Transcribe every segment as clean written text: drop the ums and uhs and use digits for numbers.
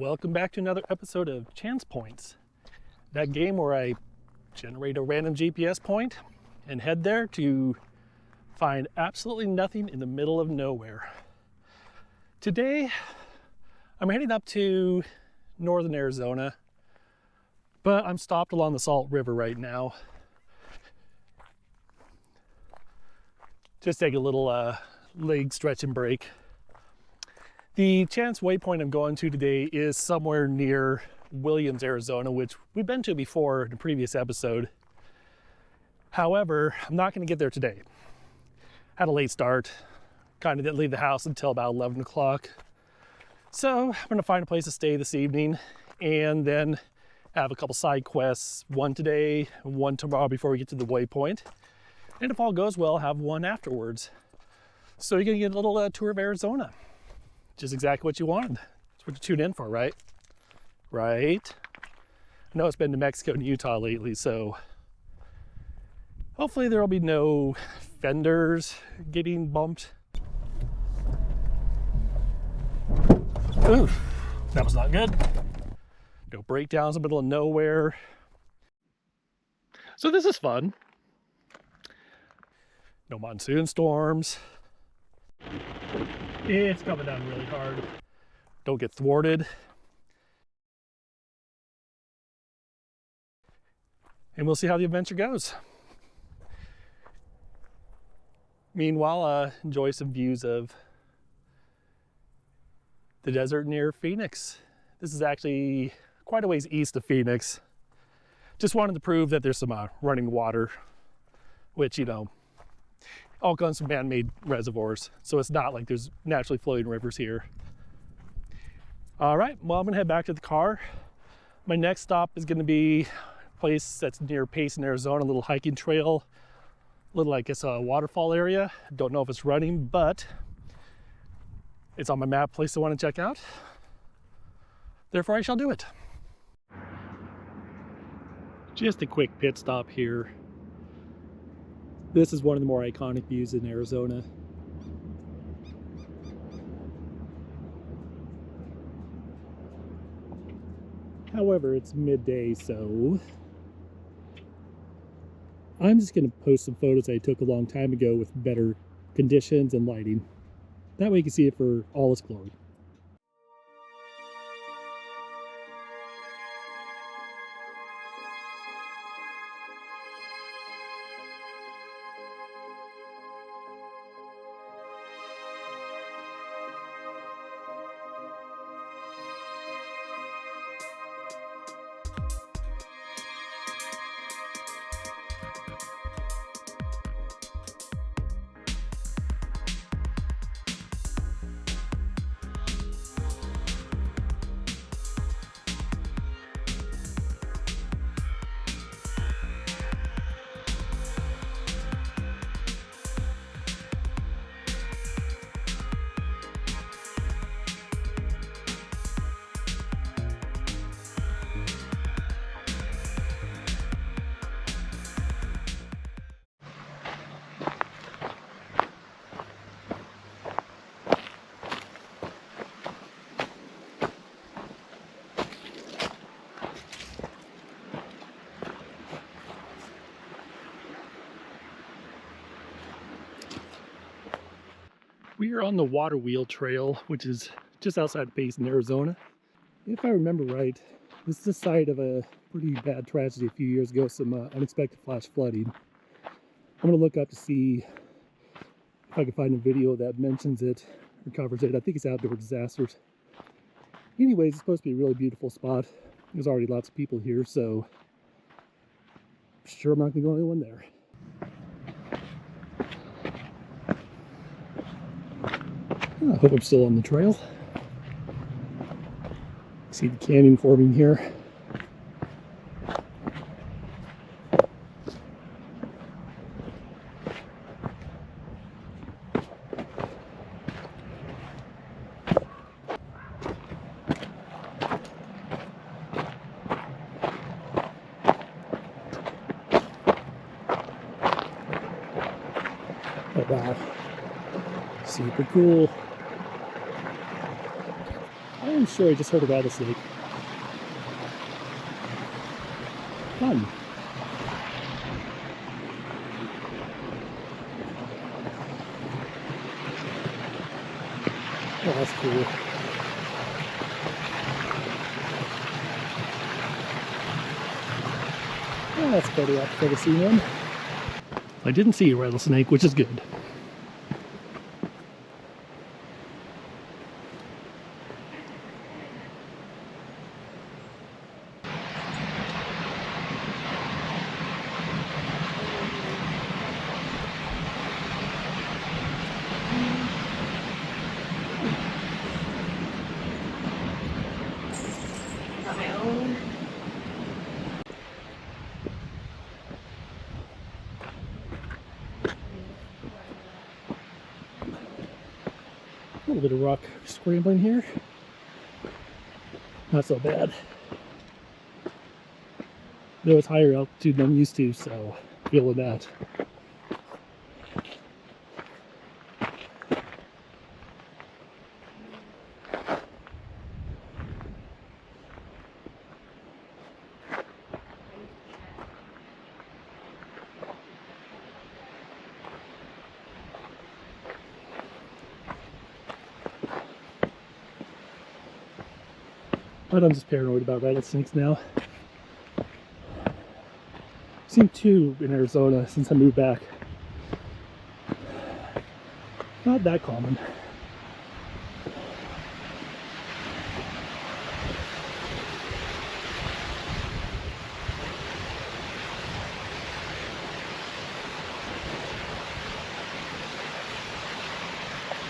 Welcome back to another episode of Chance Points, that game where I generate a random GPS point and head there to find absolutely nothing in the middle of nowhere. Today, I'm heading up to northern Arizona, but I'm stopped along the Salt River right now. Just take a little leg stretch and break. The chance waypoint I'm going to today is somewhere near Williams, Arizona, which we've been to before in a previous episode. However, I'm not going to get there today. Had a late start, kind of didn't leave the house until about 11 o'clock. So I'm going to find a place to stay this evening and then have a couple side quests, one today and one tomorrow before we get to the waypoint. And if all goes well, have one afterwards. So you're going to get a little tour of Arizona. Just exactly what you wanted. That's what you tuned in for, right? Right? I know it's been to Mexico and Utah lately, so hopefully there will be no fenders getting bumped. Oof, that was not good. No breakdowns in the middle of nowhere. So this is fun. No monsoon storms. It's coming down really hard. Don't get thwarted. And we'll see how the adventure goes. Meanwhile, enjoy some views of the desert near Phoenix. This is actually quite a ways east of Phoenix. Just wanted to prove that there's some running water, which, you know, all comes from man-made reservoirs, so it's not like there's naturally flowing rivers here. All right, well, I'm gonna head back to the car. My next stop is gonna be a place that's near Payson, Arizona, a little hiking trail, a little, I guess, a waterfall area. Don't know if it's running, but it's on my map, place I wanna check out. Therefore, I shall do it. Just a quick pit stop here. This is one of the more iconic views in Arizona. However, it's midday, so I'm just going to post some photos I took a long time ago with better conditions and lighting. That way you can see it for all its glory. We are on the Water Wheel Trail, which is just outside of Payson, Arizona. If I remember right, this is the site of a pretty bad tragedy a few years ago, some unexpected flash flooding. I'm going to look up to see if I can find a video that mentions it or covers it. I think it's outdoor disasters. Anyways, it's supposed to be a really beautiful spot. There's already lots of people here, so I'm sure I'm not going to be the only one there. I hope I'm still on the trail. See the canyon forming here. Oh wow, super cool. I'm sure I just heard a rattlesnake. Fun. Oh, that's cool. Oh, that's better after I've seen one. I didn't see a rattlesnake, which is good. A little bit of rock scrambling here. Not so bad. Though it's higher altitude than I'm used to, so feeling that. But I'm just paranoid about rattlesnakes now. I've seen 2 in Arizona since I moved back. Not that common.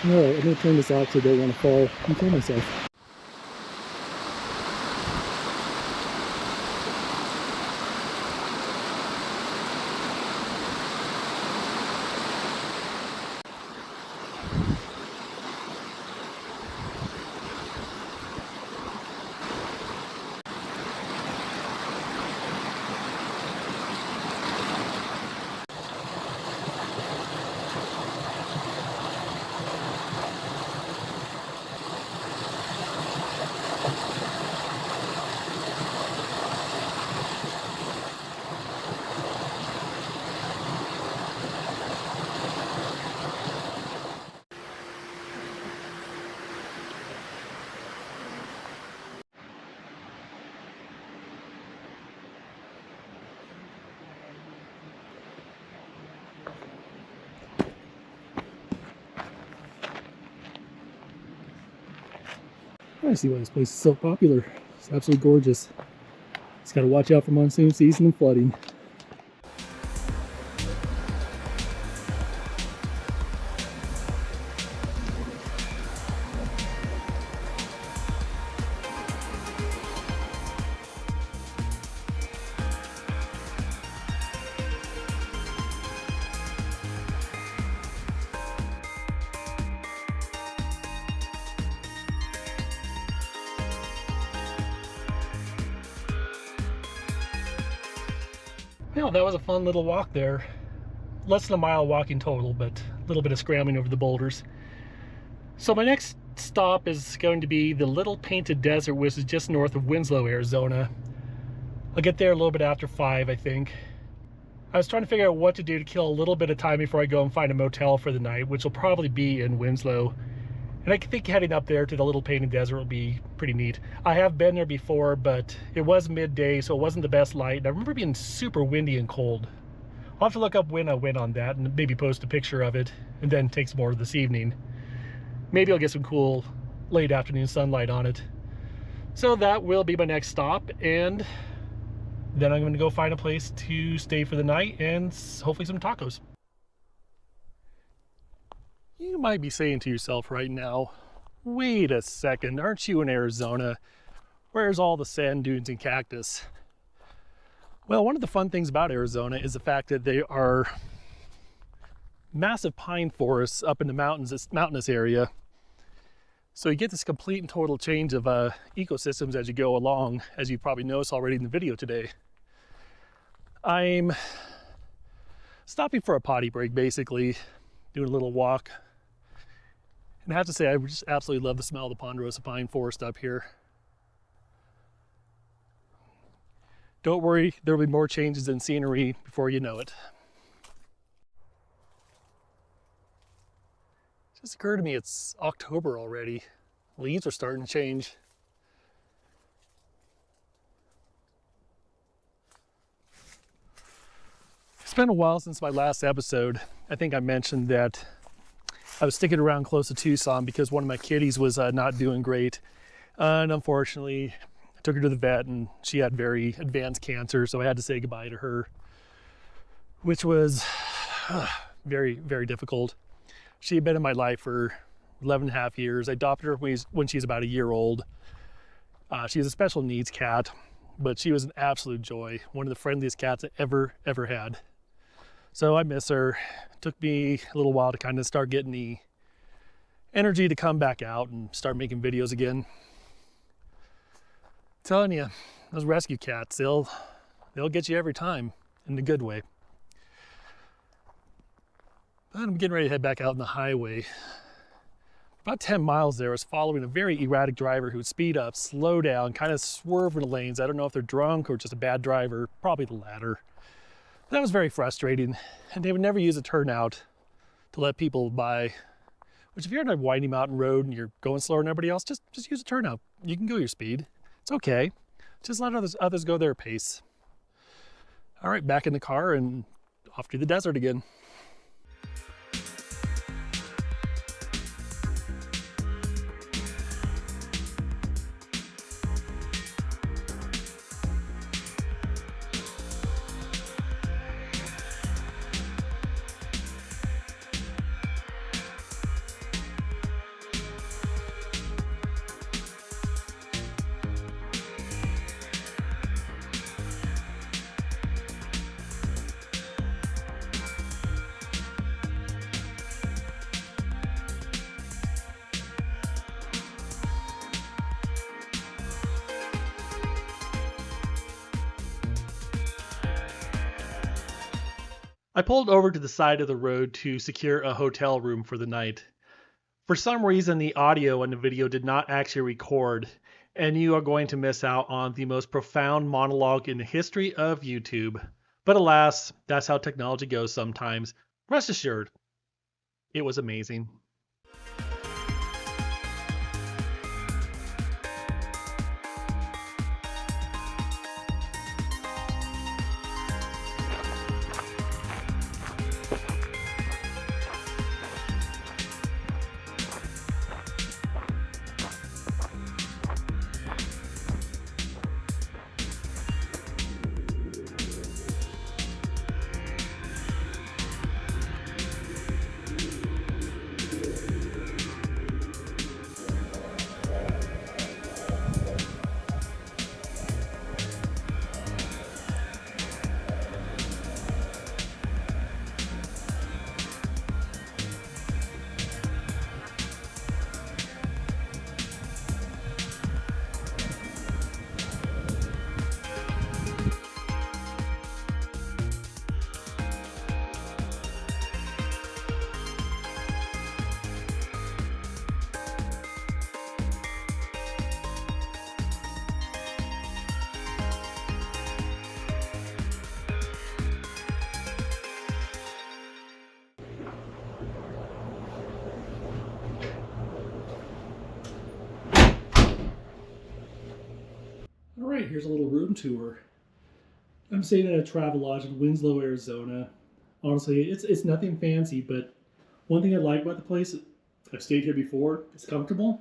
Alright, I'm going to turn this off so I don't want to fall and kill myself. I see why this place is so popular. It's absolutely gorgeous. Just gotta watch out for monsoon season and flooding. Yeah, that was a fun little walk there. Less than a mile walking total, but a little bit of scrambling over the boulders. So my next stop is going to be the Little Painted Desert, which is just north of Winslow, Arizona. I'll get there a little bit after 5, I think. I was trying to figure out what to do to kill a little bit of time before I go and find a motel for the night, which will probably be in Winslow. And I think heading up there to the Little Painted Desert will be pretty neat. I have been there before, but it was midday, so it wasn't the best light. And I remember being super windy and cold. I'll have to look up when I went on that and maybe post a picture of it and then take some more this evening. Maybe I'll get some cool late afternoon sunlight on it. So that will be my next stop, and then I'm going to go find a place to stay for the night and hopefully some tacos. You might be saying to yourself right now, wait a second, aren't you in Arizona? Where's all the sand dunes and cactus? Well, one of the fun things about Arizona is the fact that they are massive pine forests up in the mountains, this mountainous area. So you get this complete and total change of ecosystems as you go along, as you probably noticed already in the video today. I'm stopping for a potty break, basically, doing a little walk. And I have to say, I just absolutely love the smell of the ponderosa pine forest up here. Don't worry, there will be more changes in scenery before you know it. It just occurred to me it's October already. Leaves are starting to change. It's been a while since my last episode. I think I mentioned that I was sticking around close to Tucson because one of my kitties was not doing great. And unfortunately, I took her to the vet and she had very advanced cancer, so I had to say goodbye to her, which was very, very difficult. She had been in my life for 11 and a half years. I adopted her when she was about a year old. She was a special needs cat, but she was an absolute joy. One of the friendliest cats I ever had. So I miss her. It took me a little while to kind of start getting the energy to come back out and start making videos again. I'm telling you, those rescue cats, they'll get you every time in a good way. But I'm getting ready to head back out on the highway. About 10 miles there, I was following a very erratic driver who would speed up, slow down, kind of swerve in the lanes. I don't know if they're drunk or just a bad driver, probably the latter. That was very frustrating, and they would never use a turnout to let people by, which if you're on a windy mountain road and you're going slower than everybody else, just use a turnout. You can go your speed. It's okay. Just let others go their pace. All right, back in the car and off to the desert again. I pulled over to the side of the road to secure a hotel room for the night. For some reason, the audio and the video did not actually record, and you are going to miss out on the most profound monologue in the history of YouTube. But alas, that's how technology goes sometimes. Rest assured, it was amazing. All right, here's a little room tour. I'm staying at a travel lodge in Winslow, Arizona. Honestly, it's nothing fancy, but one thing I like about the place, I've stayed here before, it's comfortable.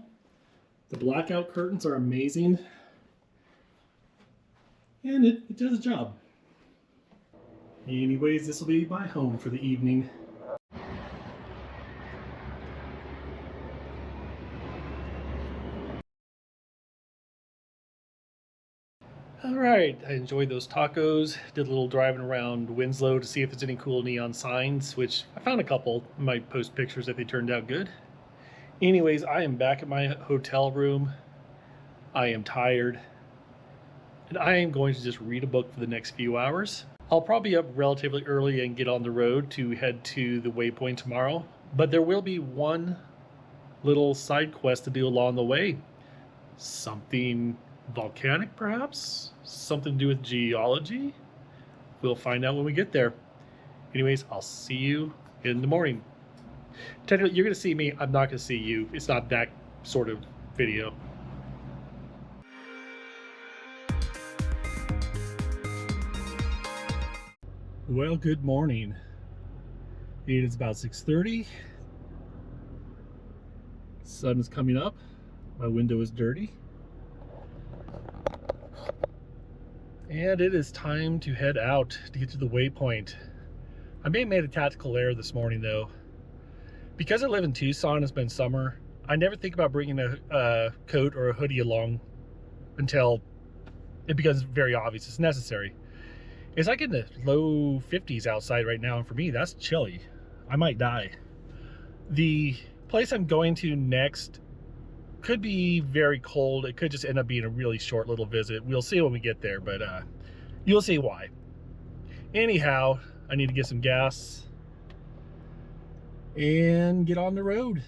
The blackout curtains are amazing. And it does a job. Anyways, this will be my home for the evening. All right, I enjoyed those tacos. Did a little driving around Winslow to see if there's any cool neon signs, which I found a couple. I might post pictures if they turned out good. Anyways, I am back at my hotel room. I am tired. And I am going to just read a book for the next few hours. I'll probably be up relatively early and get on the road to head to the Waypoint tomorrow. But there will be one little side quest to do along the way. Something volcanic, perhaps? Something to do with geology? We'll find out when we get there. Anyways, I'll see you in the morning. Technically, you're going to see me. I'm not going to see you. It's not that sort of video. Well, good morning. It is about 6:30. Sun is coming up. My window is dirty. And it is time to head out to get to the waypoint. I may have made a tactical error this morning though. Because I live in Tucson, it's been summer, I never think about bringing a coat or a hoodie along until it becomes very obvious it's necessary. It's like in the low 50s outside right now, and for me, that's chilly. I might die. The place I'm going to next could be very cold. It could just end up being a really short little visit. We'll see when we get there, but you'll see why. Anyhow, I need to get some gas and get on the road.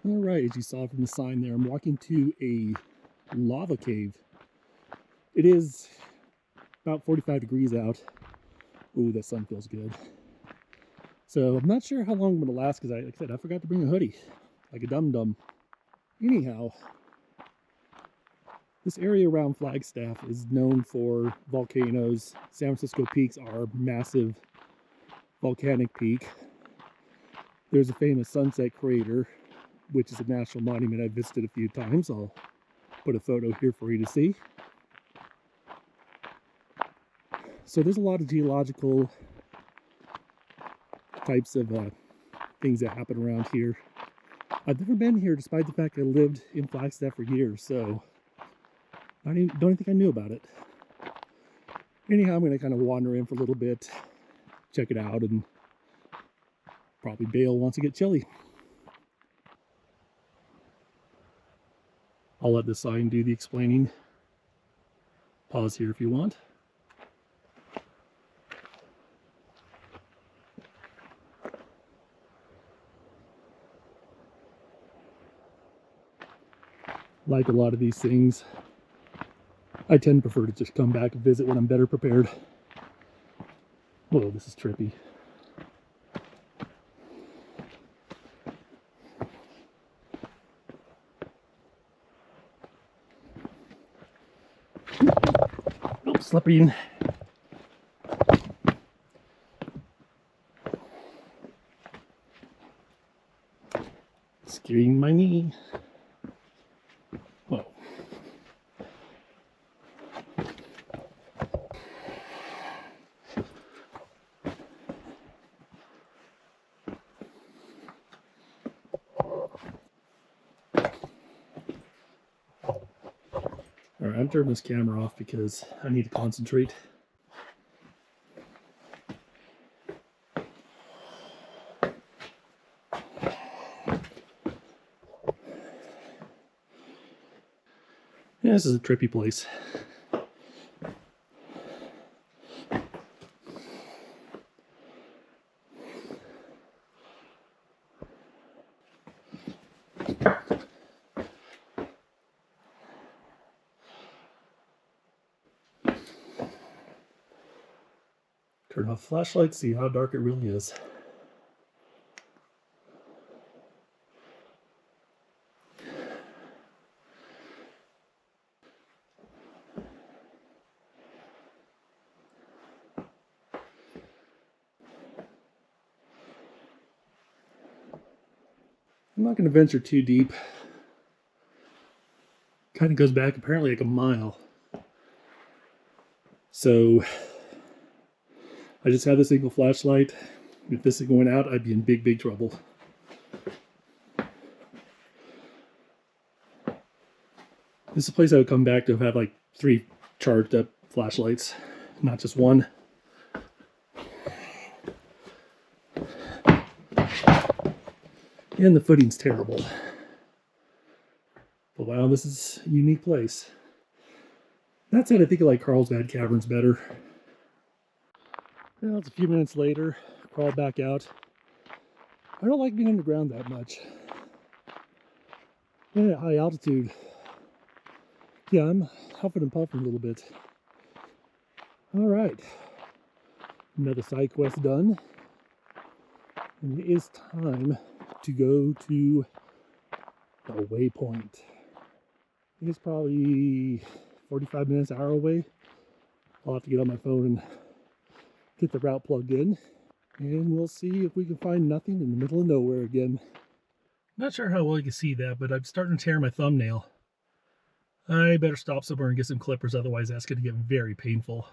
All right, as you saw from the sign there, I'm walking to a lava cave. It is about 45 degrees out. Ooh, that sun feels good. So I'm not sure how long I'm gonna last because like I said, I forgot to bring a hoodie, like a dum-dum. Anyhow, this area around Flagstaff is known for volcanoes. San Francisco peaks are massive volcanic peak. There's a famous sunset crater, which is a national monument I've visited a few times. I'll put a photo here for you to see. So there's a lot of geological types of things that happen around here. I've never been here despite the fact I lived in Flagstaff for years, so I don't think I knew about it. Anyhow, I'm going to kind of wander in for a little bit, check it out, and probably bail once it gets chilly. I'll let the sign do the explaining. Pause here if you want. Like a lot of these things, I tend to prefer to just come back and visit when I'm better prepared. Whoa, this is trippy. Slipping. Skewing my knee. Whoa. Alright, I'm turning this camera off because I need to concentrate. Yeah, this is a trippy place. Turn off the flashlight, see how dark it really is. I'm not going to venture too deep. Kind of goes back apparently like a mile. So I just have this single flashlight. If this thing went out, I'd be in big, big trouble. This is a place I would come back to have like 3 charged up flashlights, not just one. And the footing's terrible. But wow, this is a unique place. That said, I think I like Carlsbad Caverns better. Well, it's a few minutes later, crawl back out. I don't like being underground that much. Yeah, high altitude. Yeah, I'm huffing and puffing a little bit. All right, another side quest done. And it is time to go to the Waypoint. I think it's probably 45 minutes, hour away. I'll have to get on my phone and get the route plugged in, and we'll see if we can find nothing in the middle of nowhere again. Not sure how well you can see that, but I'm starting to tear my thumbnail. I better stop somewhere and get some clippers, otherwise that's going to get very painful.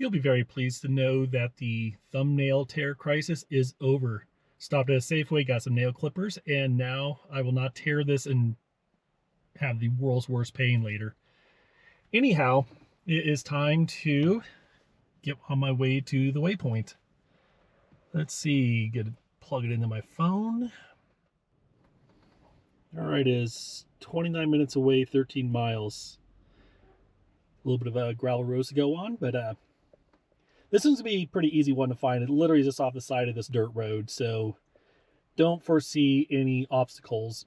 You'll be very pleased to know that the thumbnail tear crisis is over. Stopped at a Safeway, got some nail clippers, and now I will not tear this and have the world's worst pain later. Anyhow, it is time to get on my way to the Waypoint. Let's see, plug it into my phone. All right, it is 29 minutes away, 13 miles. A little bit of a gravel roads to go on, but this seems to be a pretty easy one to find. It literally is just off the side of this dirt road, so don't foresee any obstacles.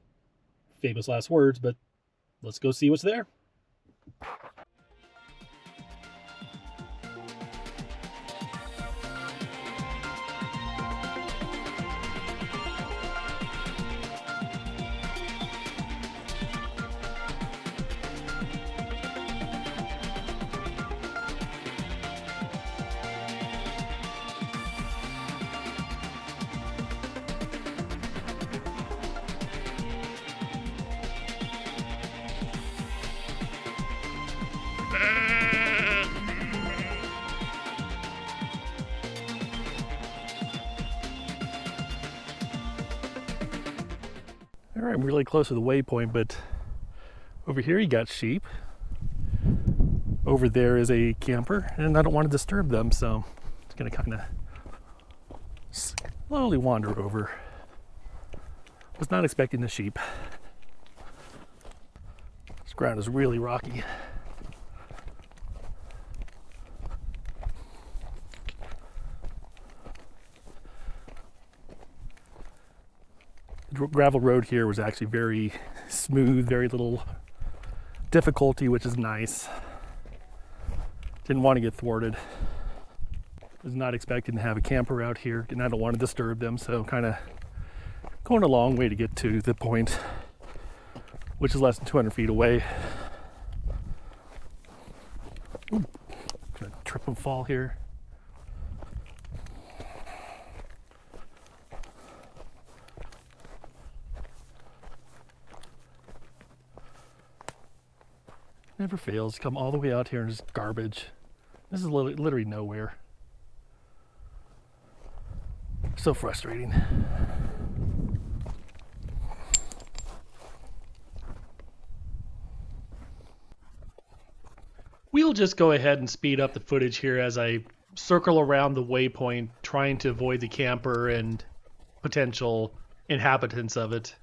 Famous last words, but let's go see what's there. All right, I'm really close to the Waypoint, but over here you got sheep. Over there is a camper, and I don't want to disturb them, so I'm just gonna kind of slowly wander over. Was not expecting the sheep. This ground is really rocky. The gravel road here was actually very smooth, very little difficulty, which is nice. Didn't want to get thwarted. Was not expecting to have a camper out here, and I don't want to disturb them, so kind of going a long way to get to the point, which is less than 200 feet away. Ooh, gonna trip and fall here. Never fails to come all the way out here and just garbage. This is literally nowhere. So frustrating. We'll just go ahead and speed up the footage here as I circle around the Waypoint, trying to avoid the camper and potential inhabitants of it.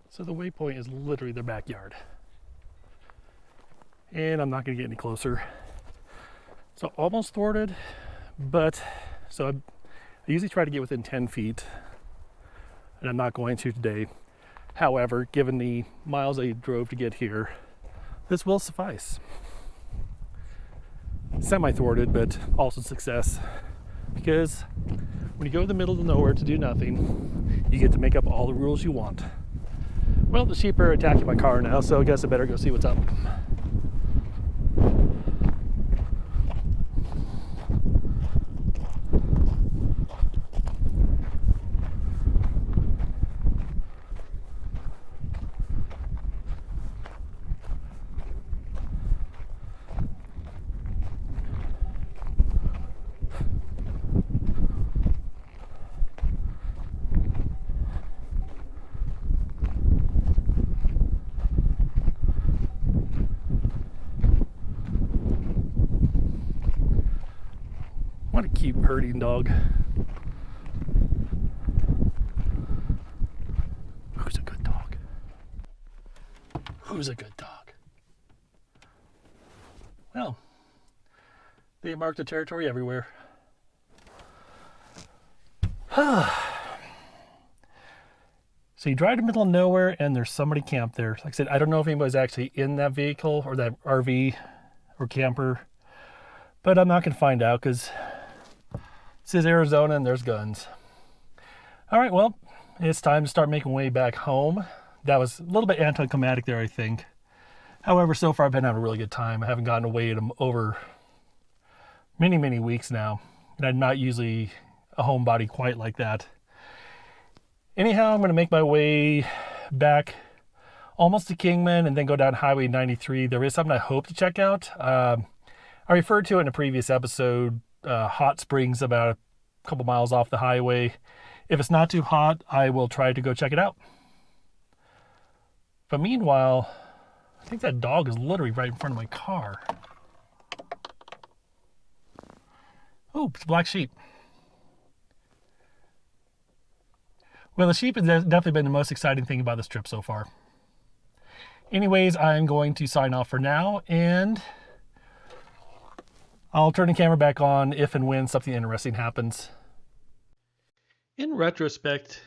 So the waypoint is literally their backyard. And I'm not going to get any closer. So almost thwarted, but so I usually try to get within 10 feet, and I'm not going to today. However, given the miles I drove to get here, this will suffice. Semi-thwarted, but also success, because when you go to the middle of nowhere to do nothing, you get to make up all the rules you want. Well, the sheep are attacking my car now, so I guess I better go see what's up. What a cute herding dog. Who's a good dog? Who's a good dog? Well, they mark the territory everywhere. So you drive to the middle of nowhere and there's somebody camped there. Like I said, I don't know if anybody's actually in that vehicle or that RV or camper, but I'm not going to find out because this is Arizona and there's guns. All right, well, it's time to start making way back home. That was a little bit anticlimactic there, I think. However, so far I've been having a really good time. I haven't gotten away in over many, many weeks now. And I'm not usually a homebody quite like that. Anyhow, I'm going to make my way back almost to Kingman and then go down Highway 93. There is something I hope to check out. I referred to it in a previous episode, hot springs about a couple miles off the highway. If it's not too hot, I will try to go check it out. But meanwhile, I think that dog is literally right in front of my car. Oh, it's a black sheep. Well, the sheep has definitely been the most exciting thing about this trip so far. Anyways, I'm going to sign off for now, and I'll turn the camera back on if and when something interesting happens. In retrospect,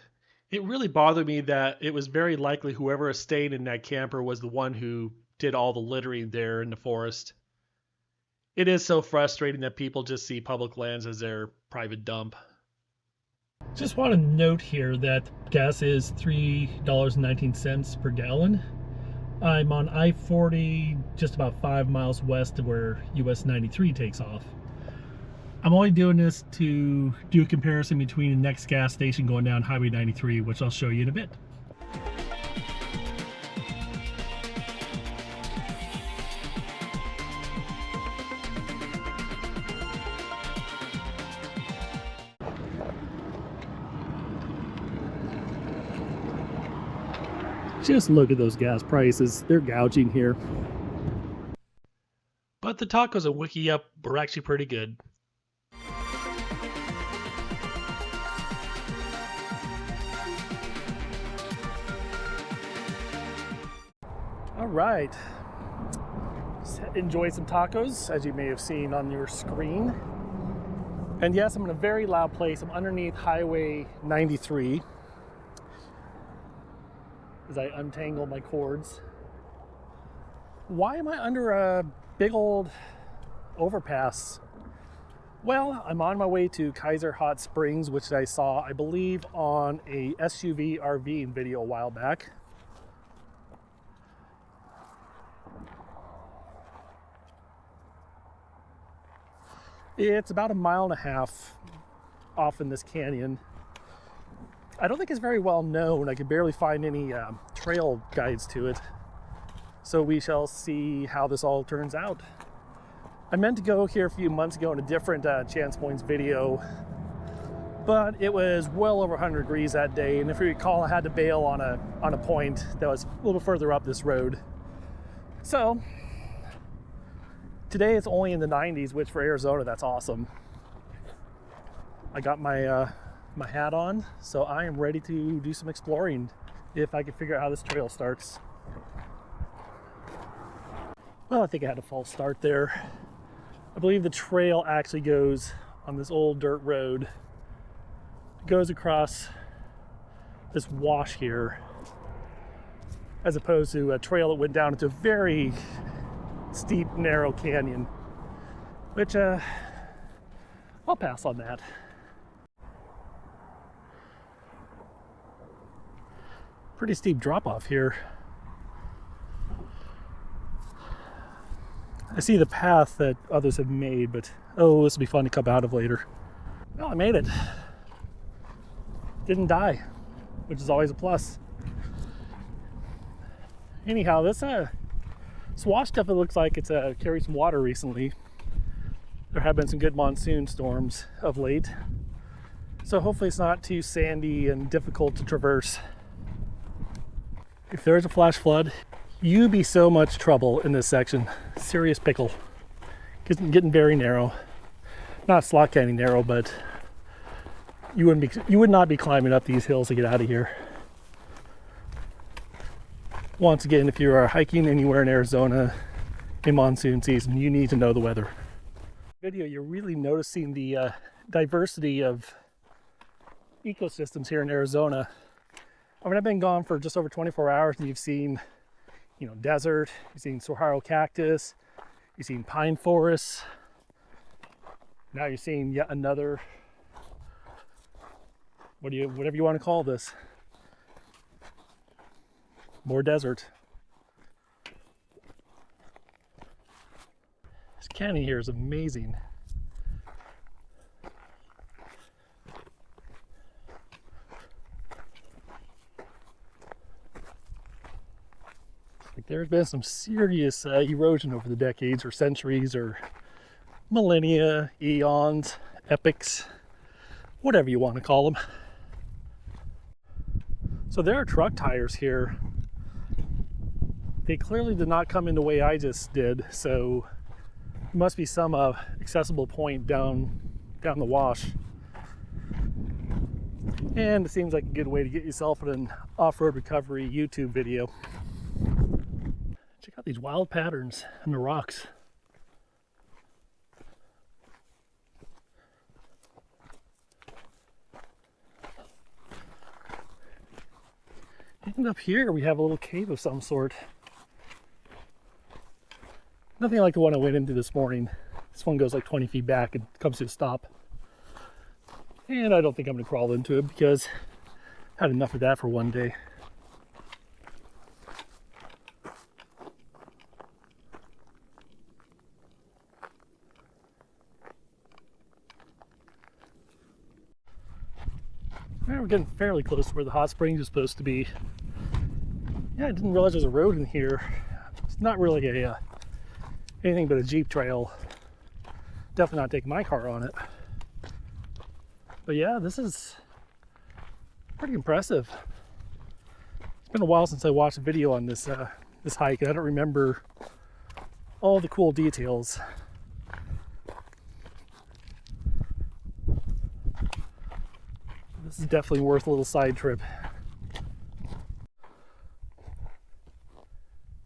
it really bothered me that it was very likely whoever is staying in that camper was the one who did all the littering there in the forest. It is so frustrating that people just see public lands as their private dump. Just want to note here that gas is $3.19 per gallon. I'm on I-40, just about 5 miles west of where US 93 takes off. I'm only doing this to do a comparison between the next gas station going down Highway 93, which I'll show you in a bit. Just look at those gas prices. They're gouging here. But the tacos at Wiki Up were actually pretty good. All right. Enjoy some tacos, as you may have seen on your screen. And yes, I'm in a very loud place. I'm underneath Highway 93. As I untangle my cords. Why am I under a big old overpass? Well, I'm on my way to Kaiser Hot Springs, which I saw, I believe, on a SUV RV video a while back. It's about 1.5 miles off in this canyon. I don't think it's very well known. I could barely find any trail guides to it. So we shall see how this all turns out. I meant to go here a few months ago in a different Chance Points video, but it was well over 100 degrees that day, and if you recall, I had to bail on a point that was a little further up this road. So today it's only in the 90s, which for Arizona, that's awesome. I got my my hat on, so I am ready to do some exploring if I can figure out how this trail starts. Well, I think I had a false start there. I believe the trail actually goes on this old dirt road. It goes across this wash here, as opposed to a trail that went down into a very steep, narrow canyon, which I'll pass on that. Pretty steep drop off here. I see the path that others have made, but oh, this will be fun to come out of later. Well, I made it. Didn't die, which is always a plus. Anyhow, this swash definitely looks like it's carried some water recently. There have been some good monsoon storms of late, so hopefully it's not too sandy and difficult to traverse. If there is a flash flood, you'd be so much trouble in this section. Serious pickle. Getting very narrow. Not slot canyon narrow, but you would not be climbing up these hills to get out of here. Once again, if you are hiking anywhere in Arizona in monsoon season, you need to know the weather. Video, you're really noticing the diversity of ecosystems here in Arizona. I mean, I've been gone for just over 24 hours, and you've seen, you know, desert, you've seen saguaro cactus, you've seen pine forests. Now you're seeing yet another, whatever you want to call this, more desert. This canyon here is amazing. There's been some serious erosion over the decades or centuries or millennia, eons, epochs, whatever you want to call them. So there are truck tires here. They clearly did not come in the way I just did, so there must be some accessible point down the wash. And it seems like a good way to get yourself in an off-road recovery YouTube video. Check out these wild patterns in the rocks. And up here we have a little cave of some sort. Nothing like the one I went into this morning. This one goes like 20 feet back and comes to a stop. And I don't think I'm going to crawl into it because I had enough of that for one day. We're getting fairly close to where the hot springs is supposed to be. Yeah, I didn't realize there's a road in here. It's not really anything but a Jeep trail. Definitely not taking my car on it. But yeah, this is pretty impressive. It's been a while since I watched a video on this this hike, and I don't remember all the cool details. This is definitely worth a little side trip.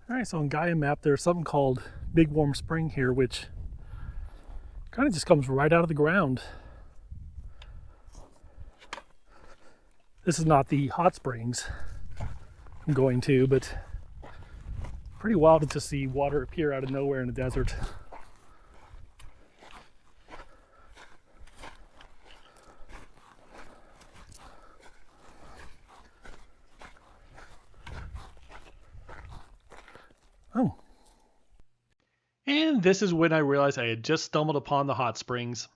Alright, so on Gaia map there's something called Big Warm Spring here, which kind of just comes right out of the ground. This is not the hot springs I'm going to, but pretty wild to see water appear out of nowhere in the desert. Oh. And this is when I realized I had just stumbled upon the hot springs.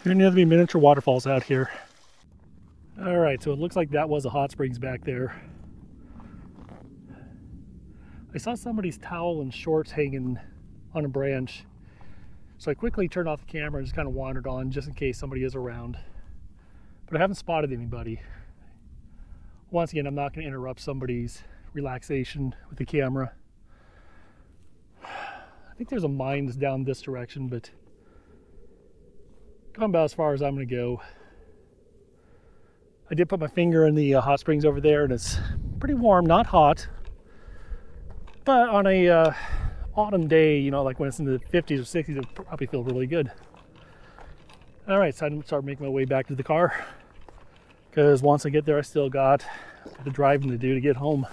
There need to be miniature waterfalls out here. Alright, so it looks like that was a hot springs back there. I saw somebody's towel and shorts hanging on a branch. So I quickly turned off the camera and just kind of wandered on just in case somebody is around. But I haven't spotted anybody. Once again, I'm not going to interrupt somebody's relaxation with the camera. I think there's a mine down this direction, but going about as far as I'm going to go. I did put my finger in the hot springs over there, and it's pretty warm, not hot. But on a autumn day, you know, like when it's in the 50s or 60s, it probably feel really good. All right, so I'm going to start making my way back to the car, because once I get there, I still got the driving to do to get home.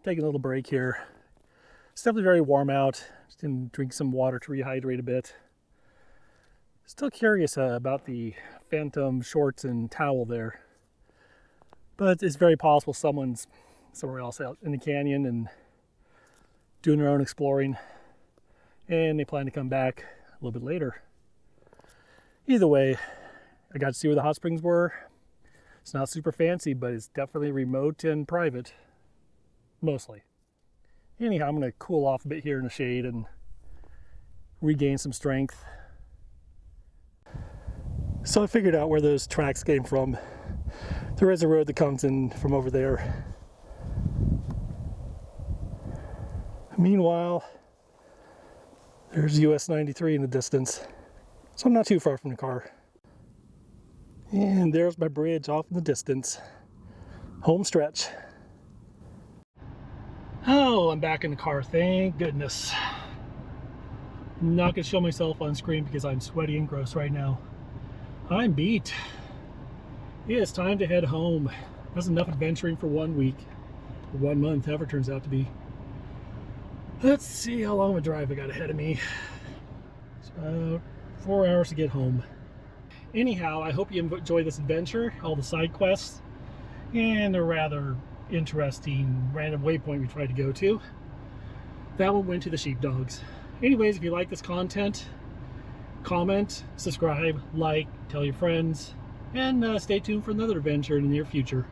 Taking a little break here. It's definitely very warm out. Just gonna drink some water to rehydrate a bit. Still curious about the phantom shorts and towel there, but it's very possible someone's somewhere else out in the canyon and doing their own exploring, and they plan to come back a little bit later. Either way, I got to see where the hot springs were. It's not super fancy, but it's definitely remote and private. Mostly. Anyhow, I'm going to cool off a bit here in the shade and regain some strength. So I figured out where those tracks came from. There is a road that comes in from over there. Meanwhile, there's US 93 in the distance. So I'm not too far from the car. And there's my bridge off in the distance. Home stretch. Oh, I'm back in the car, thank goodness. I'm not going to show myself on screen because I'm sweaty and gross right now. I'm beat. It is time to head home. That's enough adventuring for 1 week. Or 1 month, however it turns out to be. Let's see how long of a drive I got ahead of me. It's about 4 hours to get home. Anyhow, I hope you enjoy this adventure, all the side quests, and the rather interesting random waypoint we tried to go to. That one went to the sheepdogs. Anyways, if you like this content, comment, subscribe, like, tell your friends, and stay tuned for another adventure in the near future.